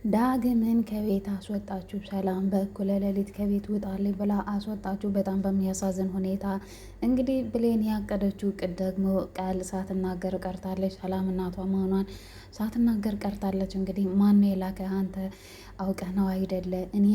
ዳግምን ከቤት አስወጣችሁ። ሰላም በእኩለ ሌሊት ከቤት ውጣልኝ ብላ አስወጣችሁ። በጣም በሚያሳዝን ሁኔታ እንግዲህ ብሌን ያቀደችው እቅድ ደግሞ ቃል ሳትናገር ቀርታለች። ሰላም እናቷ መሆኗን ሳትናገር ቀርታለች። እንግዲህ ማነው የላከህ አንተ አውቀህ ነው አይደለ? እኔ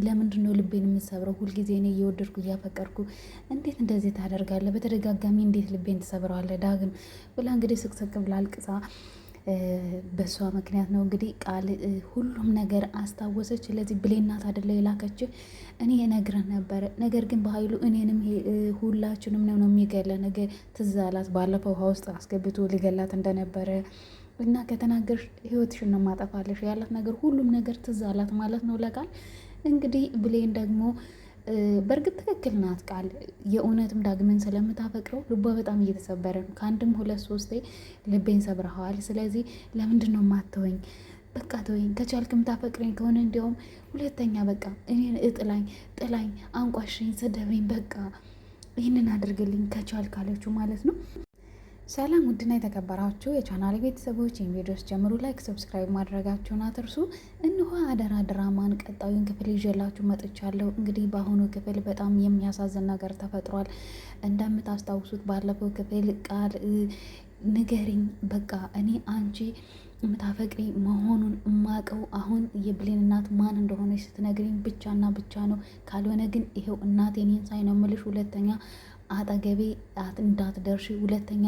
ለምንድን ነው ልቤን የምትሰብረው? ሁልጊዜ እኔ እየወደድኩ እያፈቀርኩ እንዴት እንደዚህ ታደርጋለህ? በተደጋጋሚ እንዴት ልቤን ትሰብረዋለህ ዳግም ብላ እንግዲህ ስቅስቅ ብላ አልቅሳ በሷ ምክንያት ነው እንግዲህ ቃል ሁሉም ነገር አስታወሰች። ስለዚህ ብሌን ናት አይደለ የላከች? እኔ እነግርህ ነበረ፣ ነገር ግን በኃይሉ እኔንም ሁላችንም ነው የሚገለ ነገር ትዝ አላት። ባለፈው ውሃ ውስጥ አስገብቶ ሊገላት እንደነበረ እና ከተናገርሽ ህይወትሽን ነው ማጠፋለሽ ያላት ነገር ሁሉም ነገር ትዝ አላት ማለት ነው ለቃል። እንግዲህ ብሌን ደግሞ በእርግጥ ትክክል ናት ቃል። የእውነትም ዳግምን ስለምታፈቅረው ልቧ በጣም እየተሰበረ ነው። ከአንድም ሁለት ሶስቴ ልቤን ሰብረኸዋል። ስለዚህ ለምንድን ነው ማተወኝ? በቃ ተወኝ። ከቻልክ የምታፈቅረኝ ከሆነ እንዲያውም ሁለተኛ በቃ እኔን ጥላኝ፣ አንቋሽኝ፣ ስደበኝ፣ በቃ ይህንን አድርግልኝ ከቻልክ አለችው ማለት ነው። ሰላም ውድና የተከበራችሁ የቻናል ቤተሰቦች ቪዲዮስ ጀምሩ፣ ላይክ ሰብስክራይብ ማድረጋችሁን አትርሱ። እንሆ አደራ ድራማን ቀጣዩን ክፍል ይዤላችሁ መጥቻለሁ። እንግዲህ በአሁኑ ክፍል በጣም የሚያሳዝን ነገር ተፈጥሯል። እንደምታስታውሱት ባለፈው ክፍል ቃል ንገሪኝ፣ በቃ እኔ አንቺ የምታፈቅሪ መሆኑን እማቀው አሁን የብሌን እናት ማን እንደሆነች ስትነግሪኝ ብቻና ብቻ ነው፣ ካልሆነ ግን ይሄው እናቴ እኔን ሳይ ነው የምልሽ፣ ሁለተኛ አጠገቤ እንዳትደርሺ፣ ሁለተኛ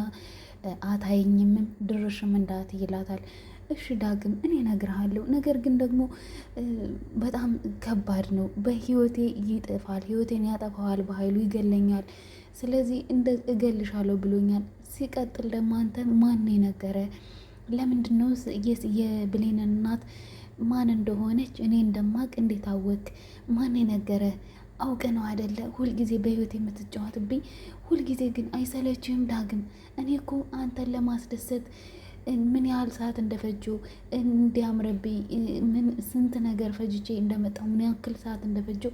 አታይኝምም ድርሽም እንዳት ይላታል። እሺ ዳግም እኔ እነግርሃለሁ፣ ነገር ግን ደግሞ በጣም ከባድ ነው። በህይወቴ ይጥፋል፣ ህይወቴን ያጠፋዋል፣ በኃይሉ ይገለኛል። ስለዚህ እገልሻለሁ ብሎኛል። ሲቀጥል ደግሞ አንተ ማን የነገረ? ለምንድን ነው የብሌን እናት ማን እንደሆነች እኔ እንደማቅ እንዴት አወቅ? ማን የነገረ? አውቀ ነው አይደለ ሁልጊዜ በህይወት የምትጫወትብኝ? ሁልጊዜ ግን አይሰለችህም ዳግም? እኔ እኮ አንተን ለማስደሰት ምን ያህል ሰዓት እንደፈጀው እንዲያምርብኝ ምን ስንት ነገር ፈጅቼ እንደመጣው ምን ያክል ሰዓት እንደፈጀው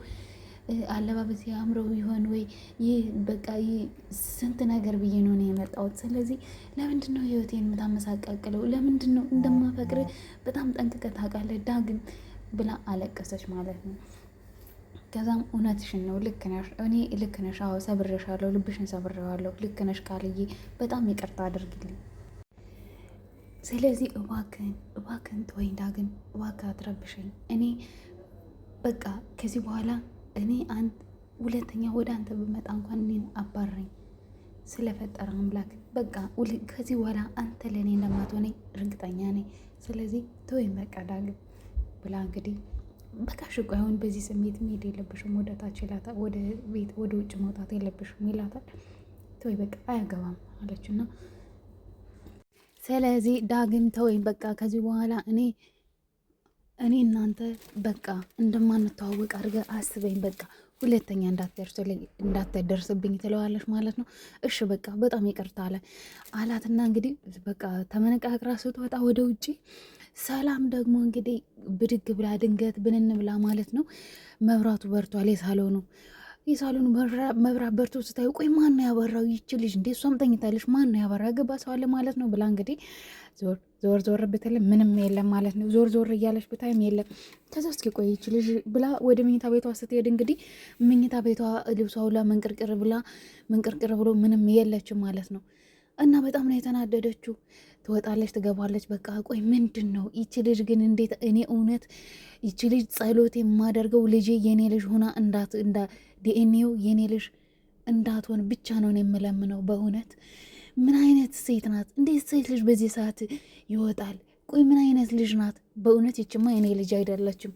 አለባበስ ያምረው ይሆን ወይ ይህ በቃ ይህ ስንት ነገር ብዬ ነው የመጣሁት። ስለዚህ ለምንድን ነው ህይወቴን የምታመሳቃቅለው? ለምንድን ነው እንደማፈቅር በጣም ጠንቅቀህ ታውቃለህ ዳግም ብላ አለቀሰች ማለት ነው። ከዛም እውነትሽን ነው፣ ልክ ነሽ፣ እኔ ልክ ነሽ፣ አዎ ሰብሬሻለሁ፣ ልብሽን ሰብሬዋለሁ፣ ልክ ነሽ ቃልዬ፣ በጣም ይቅርታ አድርግልኝ። ስለዚህ እባክህን ተወኝ ዳግም፣ እባክህ አትረብሸኝ። እኔ በቃ ከዚህ በኋላ እኔ ሁለተኛ ወደ አንተ ብመጣ እንኳን እኔን አባረኝ ስለፈጠረ አምላክ። በቃ ከዚህ በኋላ አንተ ለእኔ እንደማትሆነኝ እርግጠኛ ነኝ። ስለዚህ ተወኝ በቃ ዳግም ብላ እንግዲህ በቃ ሽቆ አሁን በዚህ ስሜት መሄድ የለብሽም፣ ወደ ታች ይላታል። ወደ ቤት ወደ ውጭ መውጣት የለብሽም ይላታል። ተወኝ በቃ አያገባም አለችና ስለዚህ ዳግም ተወኝ በቃ ከዚህ በኋላ እኔ እናንተ በቃ እንደማንተዋወቅ አድርገህ አስበኝ፣ በቃ ሁለተኛ እንዳትደርስብኝ ትለዋለች ማለት ነው። እሺ በቃ በጣም ይቅርታ አላትና እንግዲህ በቃ ተመነቃቅራ ስትወጣ ወደ ውጭ ሰላም ደግሞ እንግዲህ ብድግ ብላ ድንገት ብንን ብላ ማለት ነው መብራቱ በርቷል። የሳሎኑ መብራት በርቶ ስታዩ ቆይ ማን ነው ያበራው? ይቺ ልጅ እንዴ እሷም ተኝታለች፣ ማን ነው ያበራ? ገባ ሰው አለ ማለት ነው ብላ እንግዲህ ዞር ብትልም ምንም የለም ማለት ነው። ዞር እያለች ብታይም የለም። ከዛ እስኪ ቆይ ይቺ ልጅ ብላ ወደ መኝታ ቤቷ ስትሄድ እንግዲህ መኝታ ቤቷ ልብሷ ሁላ መንቅርቅር ብሎ ምንም የለችም ማለት ነው። እና በጣም ነው የተናደደችው። ትወጣለች ትገባለች። በቃ ቆይ ምንድን ነው ይቺ ልጅ ግን እንዴት? እኔ እውነት ይቺ ልጅ ጸሎት የማደርገው ልጄ የኔ ልጅ ሆና ዲኤንኤው የኔ ልጅ እንዳትሆን ብቻ ነው የምለምነው። በእውነት ምን አይነት ሴት ናት? እንዴት ሴት ልጅ በዚህ ሰዓት ይወጣል? ቆይ ምን አይነት ልጅ ናት? በእውነት ይችማ የኔ ልጅ አይደለችም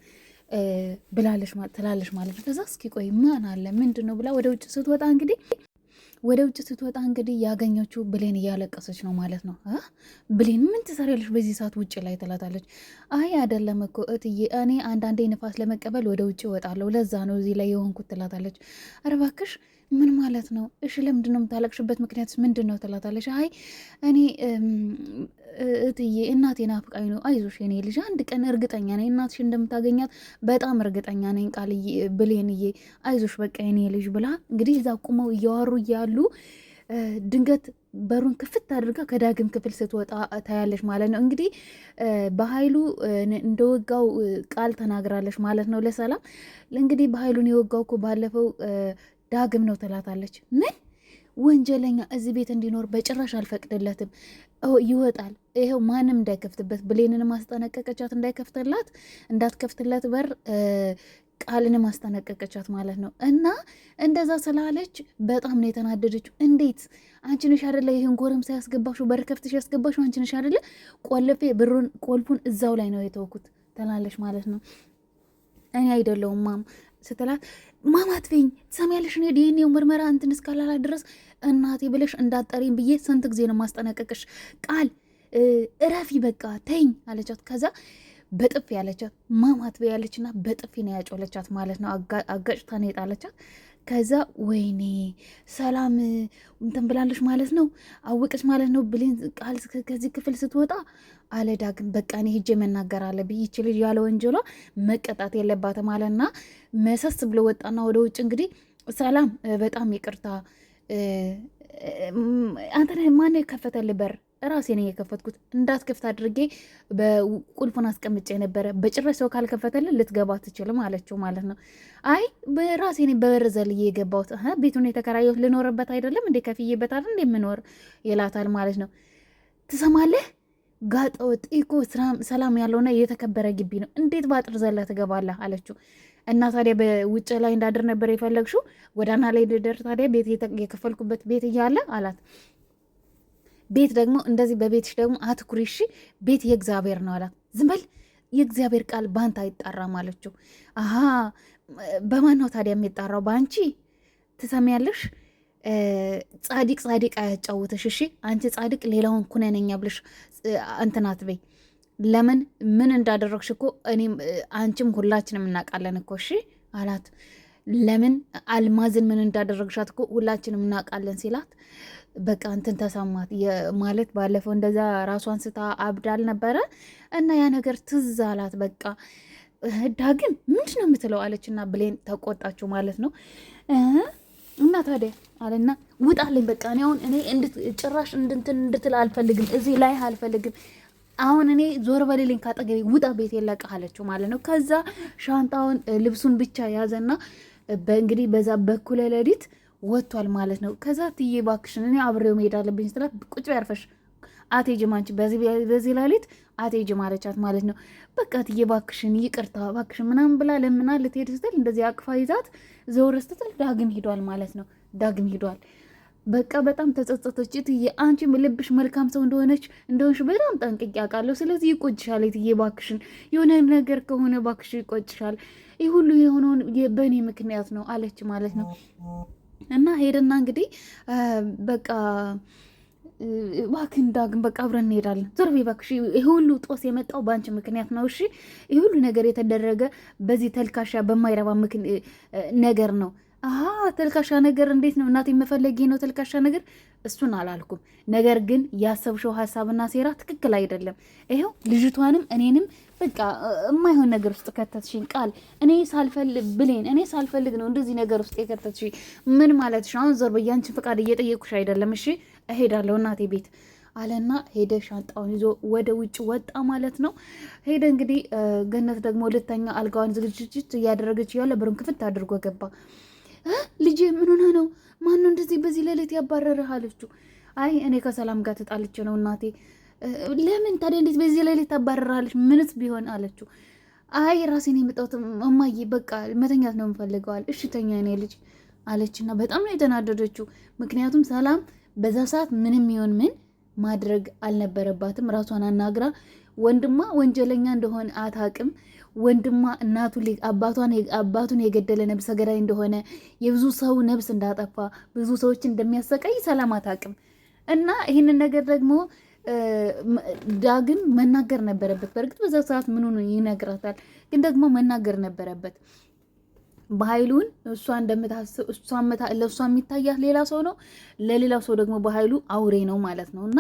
ትላለች ማለት ነው። ከዛ እስኪ ቆይ ማን አለ ምንድን ነው ብላ ወደ ውጭ ስትወጣ እንግዲህ ያገኘችው ብሌን እያለቀሰች ነው ማለት ነው። ብሌን ምን ትሰሪያለሽ በዚህ ሰዓት ውጭ ላይ ትላታለች። አይ አይደለም እኮ እትዬ እኔ አንዳንዴ ንፋስ ለመቀበል ወደ ውጭ እወጣለሁ፣ ለዛ ነው እዚህ ላይ የሆንኩት ትላታለች። ኧረ እባክሽ ምን ማለት ነው? እሺ ለምንድን ነው የምታለቅሽበት ምክንያት ምንድን ነው ትላታለች። አይ እኔ እትዬ እናቴ ናፍቃኝ ነው። አይዞሽ የኔ ልጅ አንድ ቀን እርግጠኛ ነኝ እናትሽ እንደምታገኛት በጣም እርግጠኛ ነኝ ቃልዬ፣ ብሌንዬ አይዞሽ በቃ የኔ ልጅ ብላ እንግዲህ እዛ ቁመው እያወሩ እያሉ ድንገት በሩን ክፍት አድርጋ ከዳግም ክፍል ስትወጣ ታያለች ማለት ነው። እንግዲህ በኃይሉ እንደወጋው ቃል ተናግራለች ማለት ነው ለሰላም። እንግዲህ በኃይሉን የወጋው እኮ ባለፈው ዳግም ነው ትላታለች። ምን ወንጀለኛ እዚህ ቤት እንዲኖር በጭራሽ አልፈቅድለትም፣ ይወጣል፣ ይኸው ማንም እንዳይከፍትበት። ብሌንን ማስጠነቀቀቻት እንዳትከፍትለት በር ቃልን ማስጠነቀቀቻት ማለት ነው። እና እንደዛ ስላለች በጣም ነው የተናደደችው። እንዴት አንቺ ነሽ አይደለ ይህን ጎረምሳ ያስገባሽው፣ በር ከፍተሽ ያስገባሽው አንቺ ነሽ አይደለ፣ ቆልፌ ብሩን ቆልፉን እዛው ላይ ነው የተውኩት ትላለች ማለት ነው። እኔ አይደለሁም ማም ስትላት ማማት በኝ ትሰሚያለሽ፣ እኔ ዲኤንኤው ምርመራ እንትን እስካላላ ድረስ እናቴ ብለሽ እንዳጠሪኝ ብዬ ስንት ጊዜ ነው ማስጠነቀቅሽ? ቃል እረፊ በቃ ተኝ አለቻት። ከዛ በጥፊ ያለቻት ማማት በይ ያለችና በጥፊ ነው ያጮለቻት ማለት ነው። አጋጭታ ነው የጣለቻት። ከዛ ወይኔ ሰላም እንትን ብላለች ማለት ነው፣ አወቀች ማለት ነው። ብሌን ቃል ከዚህ ክፍል ስትወጣ አለ ዳግም በቃ እኔ ሂጄ መናገር አለብኝ፣ ይቺ ልጅ ያለ ወንጀሏ መቀጣት የለባትም አለና መሰስ ብሎ ወጣና ወደ ውጭ። እንግዲህ ሰላም በጣም ይቅርታ አንተ ማነው የከፈተልህ በር? ራሴ ነኝ የከፈትኩት፣ እንዳትከፍት አድርጌ በቁልፉን አስቀምጬ ነበረ፣ በጭራሽ ሰው ካልከፈተልን ልትገባ ትችልም አለችው ማለት ነው። አይ በራሴ ነኝ በበር ዘልዬ የገባሁት፣ ቤቱን የተከራየሁት ልኖርበት አይደለም እንዴ ከፍዬበት አይደል እንዴ የምኖር ይላታል ማለት ነው። ትሰማለህ ጋጠወጥ እኮ ሰላም ያለውና የተከበረ ግቢ ነው፣ እንዴት በአጥር ዘላ ትገባለህ አለችው። እና ታዲያ በውጭ ላይ እንዳድር ነበር የፈለግሽው? ጎዳና ላይ ልደር ታዲያ ቤት የከፈልኩበት ቤት እያለ አላት። ቤት ደግሞ እንደዚህ በቤትሽ ደግሞ አትኩሪ እሺ፣ ቤት የእግዚአብሔር ነው አላት። ዝም በል የእግዚአብሔር ቃል ባንተ አይጣራም አለችው። አሀ በማን ነው ታዲያ የሚጣራው? በአንቺ ትሰሚያለሽ። ጻድቅ አያጫውትሽ እሺ። አንቺ ጻድቅ ሌላውን ኩነነኛ ብለሽ እንትናት በይ። ለምን ምን እንዳደረግሽ እኮ እኔም አንቺም ሁላችንም እናውቃለን እኮ እሺ አላት። ለምን አልማዝን ምን እንዳደረግሻት እኮ ሁላችንም እናውቃለን ሲላት በቃ እንትን ተሰማት። ማለት ባለፈው እንደዛ ራሷን ስታ አብዳል ነበረ እና ያ ነገር ትዝ አላት። በቃ ዳግም ምንድን ነው የምትለው አለች እና ብሌን ተቆጣችው ማለት ነው። እና ታዲያ አለና ውጣልኝ በቃ እኔ ጭራሽ እንድትል አልፈልግም፣ እዚህ ላይ አልፈልግም፣ አሁን እኔ ዞር በሌለኝ ካጠገቤ ውጣ፣ ቤት የለቀ አለችው ማለት ነው። ከዛ ሻንጣውን ልብሱን ብቻ ያዘና በእንግዲህ በዛ በኩለ ሌሊት ወጥቷል ማለት ነው። ከዛ ትዬ ባክሽን እኔ አብሬው መሄድ አለብኝ ስትላት ቁጭ ያርፈሽ አትሄጂም አንቺ በዚህ ሌሊት አትሄጂም አለቻት ማለት ነው። በቃ ትዬ ባክሽን ይቅርታ ባክሽን ምናምን ብላ ለምና ልትሄድ ስትል እንደዚህ አቅፋ ይዛት ዘውር ስትል ዳግም ሂዷል ማለት ነው። ዳግም ሂዷል። በቃ በጣም ተጸጸተች። ትዬ አንቺ ልብሽ መልካም ሰው እንደሆንሽ በጣም ጠንቅቄ አውቃለሁ። ስለዚህ ይቆጭሻል ትዬ ባክሽን፣ የሆነ ነገር ከሆነ ባክሽ ይቆጭሻል። ይህ ሁሉ የሆነውን በእኔ ምክንያት ነው አለች ማለት ነው። እና ሄደና እንግዲህ በቃ እባክህን ዳግም በቃ አብረን እንሄዳለን፣ ዞር በይ እባክሽ፣ ይሄ ሁሉ ጦስ የመጣው በአንቺ ምክንያት ነው እሺ፣ ይሄ ሁሉ ነገር የተደረገ በዚህ ተልካሻ በማይረባ ነገር ነው። ተልካሻ ነገር እንዴት ነው እናቴ መፈለጌ ነው ተልካሻ ነገር? እሱን አላልኩም። ነገር ግን ያሰብሽው ሀሳብና ሴራ ትክክል አይደለም። ይሄው ልጅቷንም እኔንም በቃ የማይሆን ነገር ውስጥ ከተትሽኝ። ቃል እኔ ሳልፈልግ ነው እንደዚህ ነገር ውስጥ የከተትሽኝ። ምን ማለትሽ? አሁን ዞር በይ፣ አንቺን ፈቃድ እየጠየቁሽ አይደለም እሺ፣ እሄዳለሁ እናቴ ቤት አለና ሄደ። ሻንጣውን ይዞ ወደ ውጭ ወጣ ማለት ነው። ሄደ እንግዲህ ገነት ደግሞ ልተኛ አልጋዋን ዝግጅት እያደረገች ያለ በሩን ክፍት አድርጎ ገባ። ልጄ ምን ሆነ ነው? ማነው እንደዚህ በዚህ ሌሊት ያባረረህ አለችው። አይ እኔ ከሰላም ጋር ተጣልቼ ነው እናቴ። ለምን ታዲያ እንዴት በዚህ ሌሊት ታባረራለች? ምንስ ቢሆን አለችው። አይ ራሴን የመጣሁት እማዬ በቃ መተኛት ነው የምፈልገዋል። እሺ ተኛ የኔ ልጅ አለችና በጣም ነው የተናደደችው። ምክንያቱም ሰላም በዛ ሰዓት ምንም ይሆን ምን ማድረግ አልነበረባትም። ራሷን አናግራ ወንድሟ ወንጀለኛ እንደሆነ አታውቅም። ወንድሟ አባቱን የገደለ ነብሰ ገዳይ እንደሆነ፣ የብዙ ሰው ነብስ እንዳጠፋ፣ ብዙ ሰዎች እንደሚያሰቃይ ሰላም አታውቅም። እና ይህንን ነገር ደግሞ ዳግም መናገር ነበረበት። በእርግጥ በዛ ሰዓት ምኑ ይነግራታል፣ ግን ደግሞ መናገር ነበረበት። በኃይሉን እሷ እንደምታስብ ለእሷ የሚታያት ሌላ ሰው ነው፣ ለሌላው ሰው ደግሞ በኃይሉ አውሬ ነው ማለት ነው። እና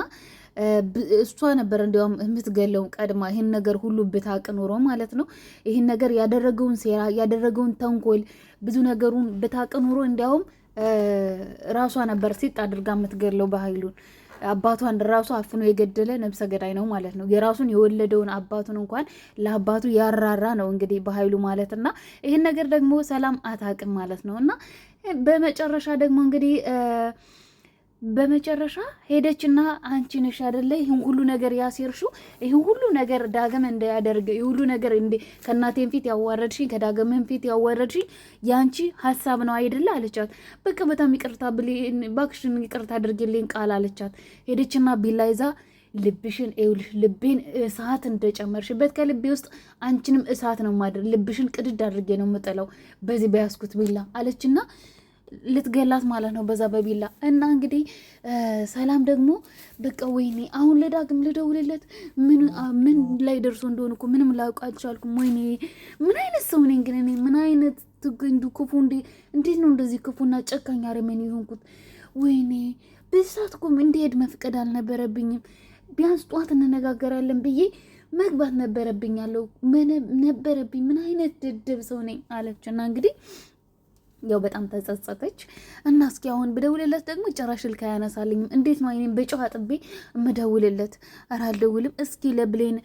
እሷ ነበር እንዲያውም የምትገለው ቀድማ። ይህን ነገር ሁሉ ብታውቅ ኖሮ ማለት ነው፣ ይህን ነገር ያደረገውን ሴራ ያደረገውን ተንኮል ብዙ ነገሩን ብታውቅ ኖሮ እንዲያውም ራሷ ነበር ሲጥ አድርጋ የምትገለው በኃይሉን። አባቷን ራሱ አፍኖ የገደለ ነብሰ ገዳይ ነው ማለት ነው። የራሱን የወለደውን አባቱን እንኳን ለአባቱ ያራራ ነው እንግዲህ በኃይሉ ማለት እና ይህን ነገር ደግሞ ሰላም አታውቅም ማለት ነው። እና በመጨረሻ ደግሞ እንግዲህ በመጨረሻ ሄደችና አንቺ ነሽ አይደለ ይህን ሁሉ ነገር ያሴርሽው፣ ይህን ሁሉ ነገር ዳግም እንዳያደርግ ይህ ሁሉ ነገር ከእናቴን ፊት ያዋረድሽኝ፣ ከዳግምን ፊት ያዋረድሽኝ የአንቺ ሀሳብ ነው አይደለ አለቻት። በቃ በጣም ይቅርታ ብሌን፣ እባክሽን ይቅርታ አድርጌልኝ ቃል አለቻት። ሄደችና ቢላ ይዛ ልብሽን ይኸውልሽ፣ ልቤን እሳት እንደጨመርሽበት ከልቤ ውስጥ አንቺንም እሳት ነው ማድረግ፣ ልብሽን ቅድድ አድርጌ ነው የምጥለው በዚህ በያዝኩት ቢላ አለችና ልትገላት ማለት ነው በዛ በቢላ እና እንግዲህ ሰላም ደግሞ በቃ ወይኔ አሁን ለዳግም ልደውልለት ምን ላይ ደርሶ እንደሆነ እኮ ምንም ላውቅ አልቻልኩም። ወይኔ ምን አይነት ሰው ነኝ ግን እኔ ምን አይነት ትግንዱ ክፉ እንዴት ነው እንደዚህ ክፉና ጨካኝ አረመኔ የሆንኩት? ወይኔ በዛት እኮ እንዲሄድ መፍቀድ አልነበረብኝም። ቢያንስ ጧት እንነጋገራለን ብዬ መግባት ነበረብኝ ነበረብኝ። ምን አይነት ድድብ ሰው ነኝ አለችና እንግዲህ ያው በጣም ተጸጸተች እና እስኪ አሁን ብደውልለት ደግሞ ጭራሽ ስልክ አያነሳልኝም። እንዴት ነው አይኔን በጨው አጥቤ እምደውልለት? ኧረ አልደውልም። እስኪ ለብሌን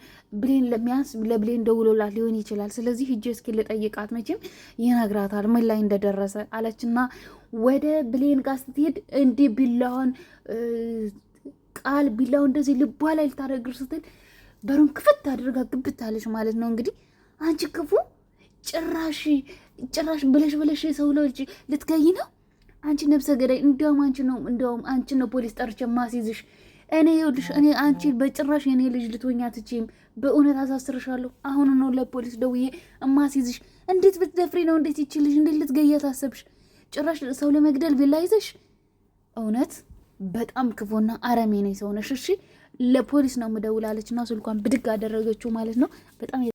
ለሚያንስ ለብሌን ደውሎላት ሊሆን ይችላል። ስለዚህ ሂጅ እስኪ ልጠይቃት፣ መቼም ይነግራታል ምን ላይ እንደደረሰ አለችና ወደ ብሌን ጋር ስትሄድ እንዲህ ቢላውን ቢላውን እንደዚህ ልቧ ላይ ልታደርግር ስትል በሩን ክፍት አድርጋ ግብት አለች ማለት ነው። እንግዲህ አንቺ ክፉ ጭራሽ ብለሽ የሰው ልጅ ልትገይ ነው አንቺ ነብሰ ገዳይ። እንዲያውም አንቺ ነው ፖሊስ ጠርቼ ማስይዝሽ። እኔ ይኸውልሽ እኔ አንቺ በጭራሽ የኔ ልጅ ልትሆኛ ትችይም። በእውነት አሳስርሻለሁ። አሁን ነው ለፖሊስ ደውዬ ማስይዝሽ። እንዴት ብትደፍሪ ነው እንዴት ይችልሽ? እንዴት ልትገያ ታሰብሽ? ጭራሽ ሰው ለመግደል ቢላ ይዘሽ። እውነት በጣም ክፉና አረሜኔ ሰው ነሽ። እሺ ለፖሊስ ነው የምደውላለች እና ስልኳን ብድግ አደረገችው ማለት ነው። በጣም